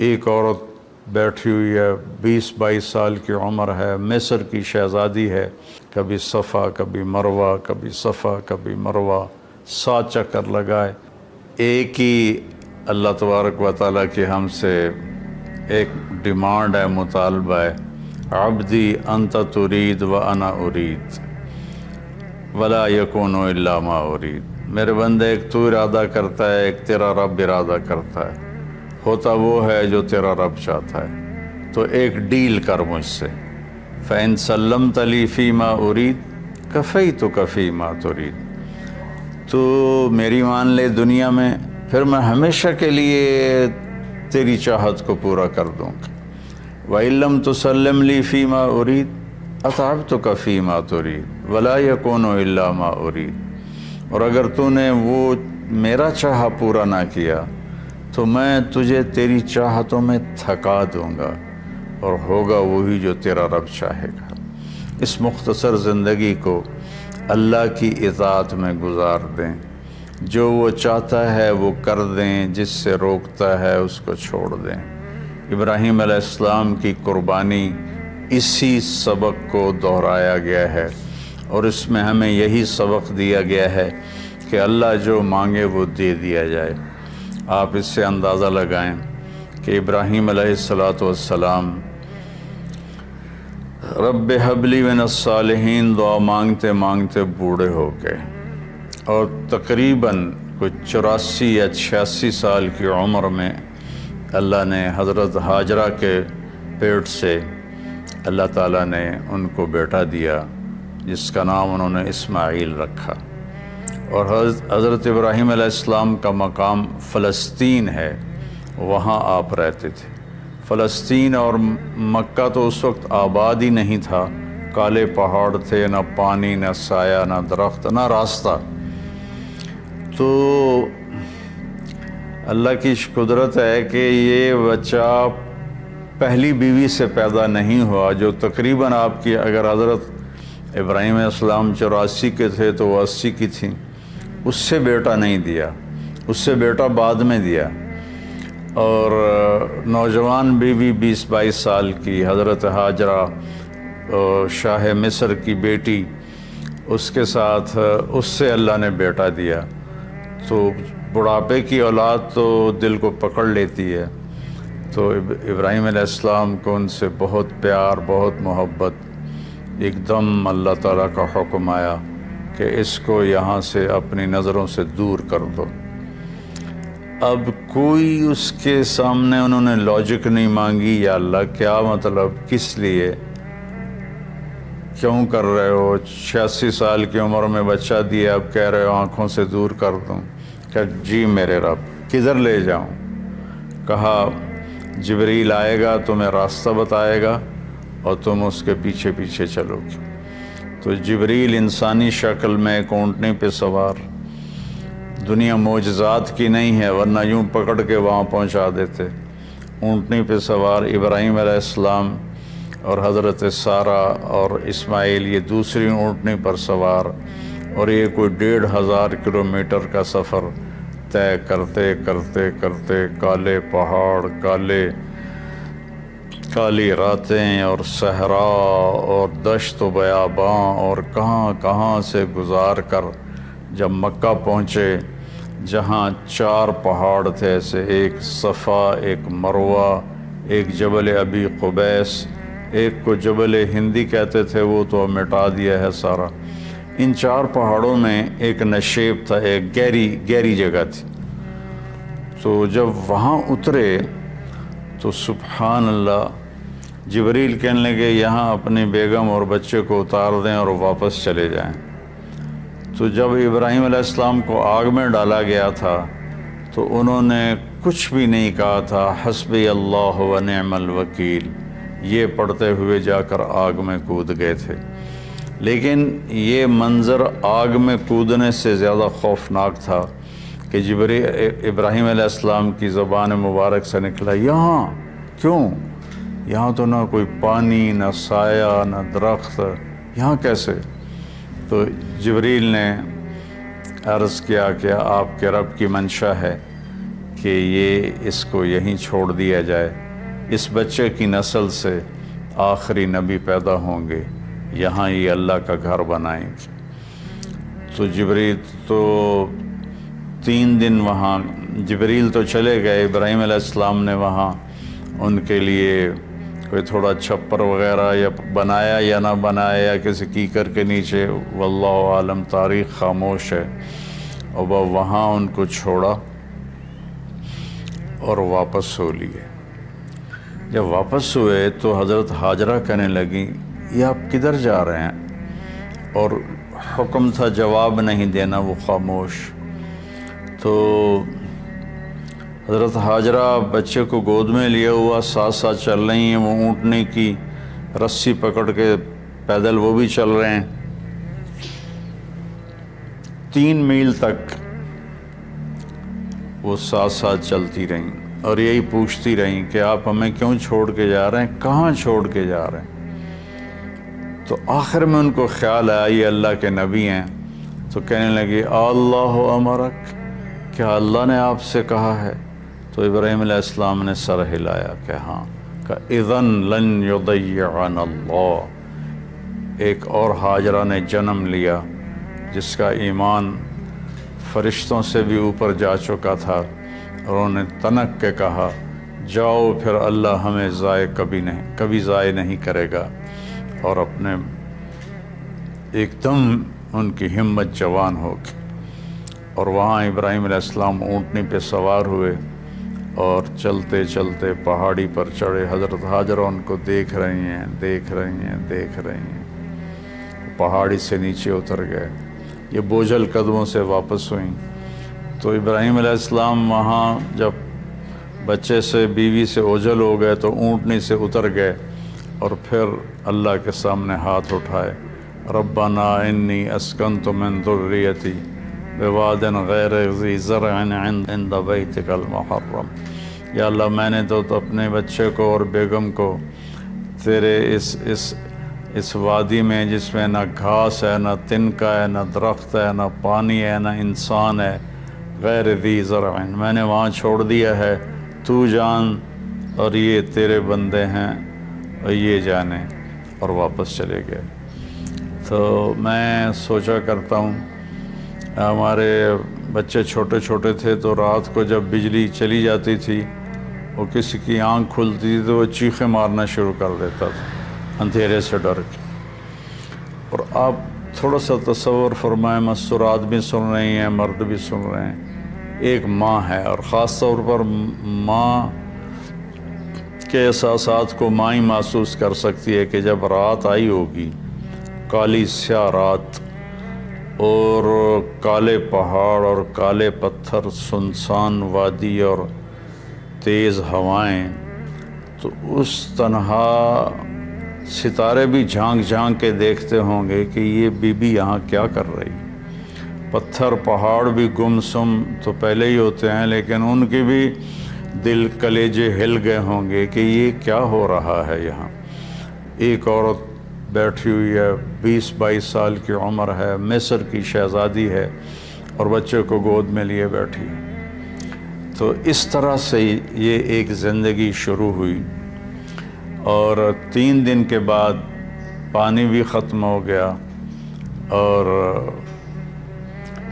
ایک عورت بیٹھی ہوئی ہے، 20-22 سال کی عمر ہے، مصر کی شہزادی ہے، کبھی صفا کبھی مروہ، کبھی صفا کبھی مروہ، 7 چکر لگائے۔ ایک ہی اللہ تبارک و تعالیٰ کی ہم سے ایک ڈیمانڈ ہے، مطالبہ ہے، عبدی انت ترید و انا ارید ولا یکون الا ما ارید۔ میرے بندے، ایک تو ارادہ کرتا ہے، ایک تیرا رب ارادہ کرتا ہے، ہوتا وہ ہے جو تیرا رب چاہتا ہے۔ تو ایک ڈیل کر مجھ سے، فَإِن سَلَّمْتَ لِي فِي مَا أُرِيدُ كَفَيْتُكَ فِي مَا تُرِيدُ۔ تو میری مان لے دنیا میں، پھر میں ہمیشہ کے لیے تیری چاہت کو پورا کر دوں گا۔ وَإِن لَّمْ تُسَلِّمْ لِي فِي مَا أُرِيدُ أَتْعَبْتُكَ فِي مَا تُرِيدُ وَلَا يَكُونُ إِلَّا مَا أُرِيدُ۔ اور اگر تو نے وہ میرا چاہا پورا نہ کیا تو میں تجھے تیری چاہتوں میں تھکا دوں گا، اور ہوگا وہی جو تیرا رب چاہے گا۔ اس مختصر زندگی کو اللہ کی اطاعت میں گزار دیں، جو وہ چاہتا ہے وہ کر دیں، جس سے روکتا ہے اس کو چھوڑ دیں۔ ابراہیم علیہ السلام کی قربانی اسی سبق کو دہرایا گیا ہے، اور اس میں ہمیں یہی سبق دیا گیا ہے کہ اللہ جو مانگے وہ دے دیا جائے۔ آپ اس سے اندازہ لگائیں کہ ابراہیم علیہ السلام رب ہب لی من الصالحین دعا مانگتے مانگتے بوڑھے ہو گئے، اور تقریباً کچھ 84 یا 86 سال کی عمر میں اللہ نے حضرت ہاجرہ کے پیٹ سے اللہ تعالیٰ نے ان کو بیٹا دیا، جس کا نام انہوں نے اسماعیل رکھا۔ اور حضرت ابراہیم علیہ السلام کا مقام فلسطین ہے، وہاں آپ رہتے تھے۔ فلسطین اور مکہ تو اس وقت آباد ہی نہیں تھا، کالے پہاڑ تھے، نہ پانی، نہ سایہ، نہ درخت، نہ راستہ۔ تو اللہ کی قدرت ہے کہ یہ بچہ پہلی بیوی سے پیدا نہیں ہوا، جو تقریباً آپ کی، اگر حضرت ابراہیم علیہ السلام 84 کے تھے تو وہ 80 کی تھیں، اس سے بیٹا نہیں دیا، اس سے بیٹا بعد میں دیا۔ اور نوجوان بیوی 20-22 سال کی حضرت ہاجرہ، شاہ مصر کی بیٹی، اس کے ساتھ اس سے اللہ نے بیٹا دیا۔ تو بڑھاپے کی اولاد تو دل کو پکڑ لیتی ہے، تو ابراہیم علیہ السلام کو ان سے بہت پیار، بہت محبت۔ ایک دم اللہ تعالیٰ کا حکم آیا کہ اس کو یہاں سے اپنی نظروں سے دور کر دو۔ اب کوئی اس کے سامنے انہوں نے لاجک نہیں مانگی، یا اللہ کیا مطلب، کس لیے، کیوں کر رہے ہو، 86 سال کی عمر میں بچہ دیا، اب کہہ رہے ہو آنکھوں سے دور کر دوں۔ کہ جی میرے رب، کدھر لے جاؤں؟ کہا جبریل آئے گا، تمہیں راستہ بتائے گا، اور تم اس کے پیچھے پیچھے چلو گے۔ تو جبریل انسانی شکل میں ایک اونٹنی پہ سوار، دنیا معجزات کی نہیں ہے ورنہ یوں پکڑ کے وہاں پہنچا دیتے، اونٹنی پہ سوار ابراہیم علیہ السلام اور حضرت سارہ اور اسماعیل، یہ دوسری اونٹنی پر سوار، اور یہ کوئی 1,500 کلومیٹر کا سفر طے کرتے کرتے کرتے، کالے پہاڑ، کالی راتیں، اور صحرا اور دشت و بیاباں، اور کہاں کہاں سے گزار کر جب مکہ پہنچے، جہاں 4 پہاڑ تھے ایسے، ایک صفا، ایک مروہ، ایک جبل ابی قبیس، ایک کو جبل ہندی کہتے تھے، وہ تو مٹا دیا ہے سارا۔ ان 4 پہاڑوں میں ایک نشیب تھا، ایک گہری جگہ تھی۔ تو جب وہاں اترے تو سبحان اللہ، جبریل کہنے لگے یہاں اپنی بیگم اور بچے کو اتار دیں اور واپس چلے جائیں۔ تو جب ابراہیم علیہ السلام کو آگ میں ڈالا گیا تھا تو انہوں نے کچھ بھی نہیں کہا تھا، حسبی اللہ و نعم الوکیل، یہ پڑھتے ہوئے جا کر آگ میں کود گئے تھے۔ لیکن یہ منظر آگ میں کودنے سے زیادہ خوفناک تھا کہ ابراہیم علیہ السلام کی زبان مبارک سے نکلا، یہاں کیوں؟ یہاں تو نہ کوئی پانی، نہ سایہ، نہ درخت، یہاں کیسے؟ تو جبریل نے عرض کیا کہ آپ کے رب کی منشا ہے کہ یہ اس کو یہیں چھوڑ دیا جائے، اس بچے کی نسل سے آخری نبی پیدا ہوں گے، یہاں یہ اللہ کا گھر بنائیں گے۔ تو جبریل تو 3 دن وہاں جبریل تو چلے گئے، ابراہیم علیہ السلام نے وہاں ان کے لیے کوئی تھوڑا چھپر وغیرہ یا بنایا یا نہ بنایا، یا کسی کیکر کے نیچے، واللہ عالم، تاریخ خاموش ہے۔ اور وہ وہاں ان کو چھوڑا اور واپس ہو لیے۔ جب واپس ہوئے تو حضرت حاجرہ کہنے لگیں یہ آپ کدھر جا رہے ہیں؟ اور حکم تھا جواب نہیں دینا، وہ خاموش۔ تو حضرت حاجرہ بچے کو گود میں لیا ہوا ساتھ ساتھ چل رہی ہیں، وہ اونٹنے کی رسی پکڑ کے پیدل وہ بھی چل رہے ہیں۔ 3 میل تک وہ ساتھ ساتھ چلتی رہیں اور یہی پوچھتی رہیں کہ آپ ہمیں کیوں چھوڑ کے جا رہے ہیں، کہاں چھوڑ کے جا رہے ہیں؟ تو آخر میں ان کو خیال آیا یہ اللہ کے نبی ہیں، تو کہنے لگی اللہ امرک، کیا اللہ نے آپ سے کہا ہے؟ تو ابراہیم علیہ السلام نے سر ہلایا کہ ہاں، کہ اذن لن یضیعنا اللہ۔ ایک اور حاجرہ نے جنم لیا جس کا ایمان فرشتوں سے بھی اوپر جا چکا تھا، اور انہوں نے تنک کے کہا جاؤ پھر اللہ ہمیں کبھی ضائع نہیں کرے گا، اور اپنے ایک دم ان کی ہمت جوان ہو گئی۔ اور وہاں ابراہیم علیہ السلام اونٹنی پہ سوار ہوئے اور چلتے چلتے پہاڑی پر چڑھے۔ حضرت حاجرہ ان کو دیکھ رہی ہیں، دیکھ رہی ہیں، دیکھ رہی ہیں۔ پہاڑی سے نیچے اتر گئے، یہ بوجھل قدموں سے واپس ہوئیں۔ تو ابراہیم علیہ السلام وہاں جب بچے سے بیوی سے اوجھل ہو گئے تو اونٹنی سے اتر گئے اور پھر اللہ کے سامنے ہاتھ اٹھائے، ربنا انی اسکنت من ذریتی بواد غیر ذی زرع عند بیتک المحرم۔ یا اللہ میں نے تو اپنے بچے کو اور بیگم کو تیرے اس وادی میں جس میں نہ گھاس ہے، نہ تنکا ہے، نہ درخت ہے، نہ پانی ہے، نہ انسان ہے، غیر ذی زرع، میں نے وہاں چھوڑ دیا ہے، تو جان اور یہ تیرے بندے ہیں اور یہ جانے، اور واپس چلے گئے۔ تو میں سوچا کرتا ہوں، ہمارے بچے چھوٹے چھوٹے تھے تو رات کو جب بجلی چلی جاتی تھی، وہ کسی کی آنکھ کھلتی تھی تو وہ چیخیں مارنا شروع کر دیتا تھا اندھیرے سے ڈر کے۔ اور آپ تھوڑا سا تصور فرمائیں، مسورات بھی سن رہی ہیں، مرد بھی سن رہے ہیں، ایک ماں ہے، اور خاص طور پر ماں کے احساسات کو ماں ہی محسوس کر سکتی ہے کہ جب رات آئی ہوگی، کالی سیاہ رات اور کالے پہاڑ اور کالے پتھر، سنسان وادی اور تیز ہوائیں، تو اس تنہا ستارے بھی جھانک جھانک کے دیکھتے ہوں گے کہ یہ بی بی یہاں کیا کر رہی۔ پتھر پہاڑ بھی گمسم تو پہلے ہی ہوتے ہیں، لیکن ان کی بھی دل کلیجے ہل گئے ہوں گے کہ یہ کیا ہو رہا ہے یہاں۔ ایک عورت بیٹھی ہوئی ہے، 20-22 سال کی عمر ہے، مصر کی شہزادی ہے، اور بچے کو گود میں لیے بیٹھی۔ تو اس طرح سے یہ ایک زندگی شروع ہوئی، اور 3 دن کے بعد پانی بھی ختم ہو گیا اور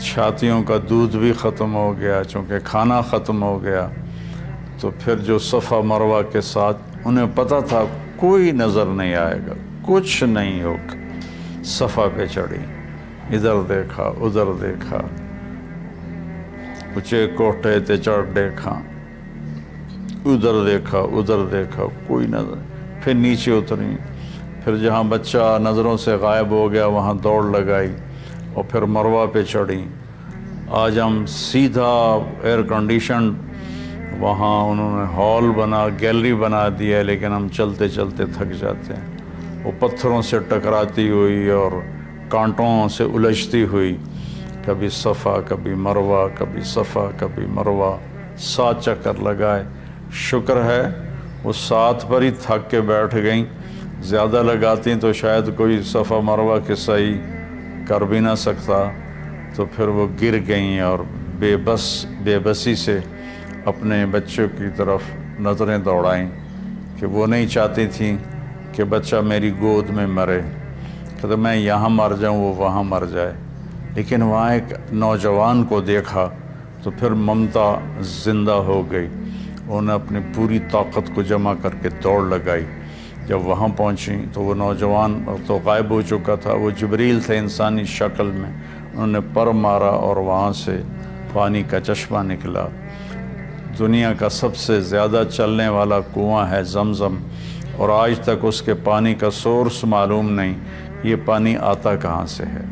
چھاتیوں کا دودھ بھی ختم ہو گیا، چونکہ کھانا ختم ہو گیا۔ تو پھر جو صفا مروہ کے ساتھ انہیں پتہ تھا کوئی نظر نہیں آئے گا، کچھ نہیں ہوگا، صفا پہ چڑھی، ادھر دیکھا ادھر دیکھا، اونچے کوٹھے تے چڑھ دیکھا، ادھر دیکھا ادھر دیکھا، کوئی نظر۔ پھر نیچے اتری، پھر جہاں بچہ نظروں سے غائب ہو گیا وہاں دوڑ لگائی، اور پھر مروہ پہ چڑھی۔ آج ہم سیدھا ایئر کنڈیشن وہاں انہوں نے ہال بنا، گیلری بنا دیا، لیکن ہم چلتے چلتے تھک جاتے ہیں۔ وہ پتھروں سے ٹکراتی ہوئی اور کانٹوں سے الجھتی ہوئی، کبھی صفا کبھی مروہ، کبھی صفا کبھی مروہ، 7 چکر لگائے۔ شکر ہے وہ 7 پر ہی تھک کے بیٹھ گئیں، زیادہ لگاتی تو شاید کوئی صفا مروہ کے صحیح کر بھی نہ سکتا، تو پھر وہ گر گئیں اور بے بسی سے اپنے بچوں کی طرف نظریں دوڑائیں کہ وہ نہیں چاہتی تھیں کہ بچہ میری گود میں مرے، کہ میں یہاں مر جاؤں وہ وہاں مر جائے، لیکن وہاں ایک نوجوان کو دیکھا تو پھر ممتا زندہ ہو گئی۔ انہوں نے اپنی پوری طاقت کو جمع کر کے دوڑ لگائی۔ جب وہاں پہنچیں تو وہ نوجوان تو غائب ہو چکا تھا، وہ جبریل تھے انسانی شکل میں۔ انہوں نے پر مارا اور وہاں سے پانی کا چشمہ نکلا۔ دنیا کا سب سے زیادہ چلنے والا کنواں ہے زمزم، اور آج تک اس کے پانی کا سورس معلوم نہیں، یہ پانی آتا کہاں سے ہے۔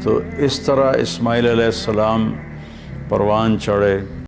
تو اس طرح اسماعیل علیہ السلام پروان چڑھے،